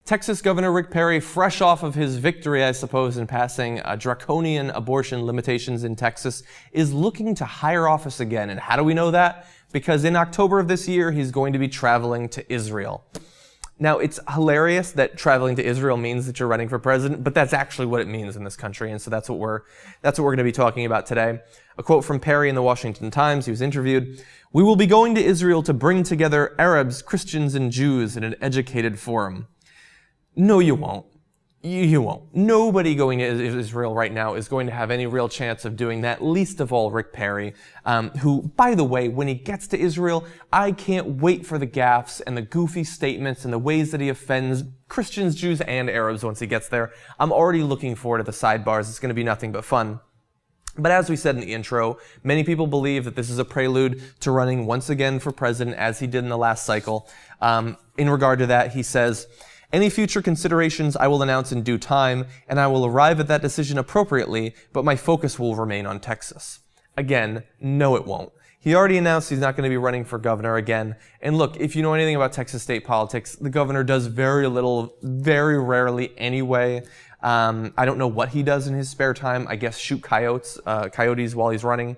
Texas Governor Rick Perry, fresh off of his victory, I suppose, in passing draconian abortion limitations in Texas, is looking to higher office again. And how do we know that? Because in October of this year, he's going to be traveling to Israel. Now, it's hilarious that traveling to Israel means that you're running for president, but that's actually what it means in this country, and so that's what we're going to be talking about today. A quote from Perry in the Washington Times, he was interviewed, "We will be going to Israel to bring together Arabs, Christians, and Jews in an educated forum." No, you won't. You won't. Nobody going to Israel right now is going to have any real chance of doing that, least of all Rick Perry, who, by the way, when he gets to Israel, I can't wait for the gaffes and the goofy statements and the ways that he offends Christians, Jews, and Arabs once he gets there. I'm already looking forward to the sidebars. It's going to be nothing but fun. But as we said in the intro, many people believe that this is a prelude to running once again for president, as he did in the last cycle. In regard to that, he says, "Any future considerations I will announce in due time, and I will arrive at that decision appropriately, but my focus will remain on Texas." Again, no it won't. He already announced he's not going to be running for governor again. And look, if you know anything about Texas state politics, the governor does very little, very rarely anyway. I don't know what he does in his spare time. I guess shoot coyotes while he's running.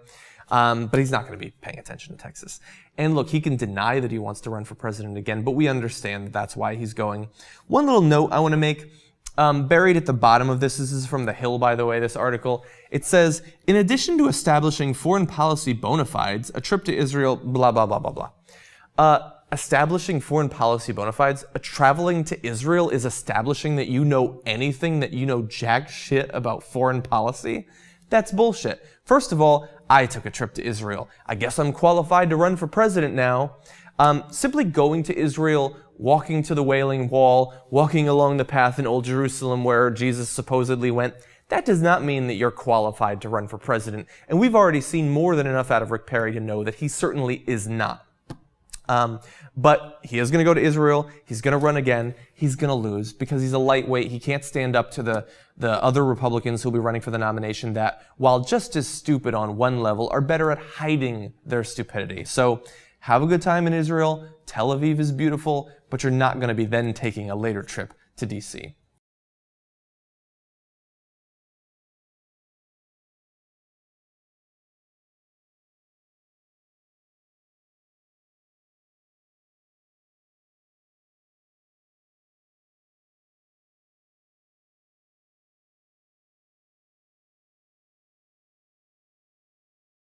But he's not going to be paying attention to Texas. And look, he can deny that he wants to run for president again, but we understand that that's why he's going. One little note I want to make, buried at the bottom of this is from The Hill, by the way, this article. It says, "In addition to establishing foreign policy bona fides, a trip to Israel, blah, blah, blah, blah, blah." Establishing foreign policy bona fides, traveling to Israel is establishing that you know anything, that you know jack shit about foreign policy? That's bullshit. First of all, I took a trip to Israel. I guess I'm qualified to run for president now. Simply going to Israel, walking to the Wailing Wall, walking along the path in Old Jerusalem where Jesus supposedly went, that does not mean that you're qualified to run for president. And we've already seen more than enough out of Rick Perry to know that he certainly is not. But he is going to go to Israel. He's going to run again. He's going to lose because he's a lightweight. He can't stand up to the other Republicans who'll be running for the nomination that, while just as stupid on one level, are better at hiding their stupidity. So have a good time in Israel. Tel Aviv is beautiful, but you're not going to be then taking a later trip to D.C.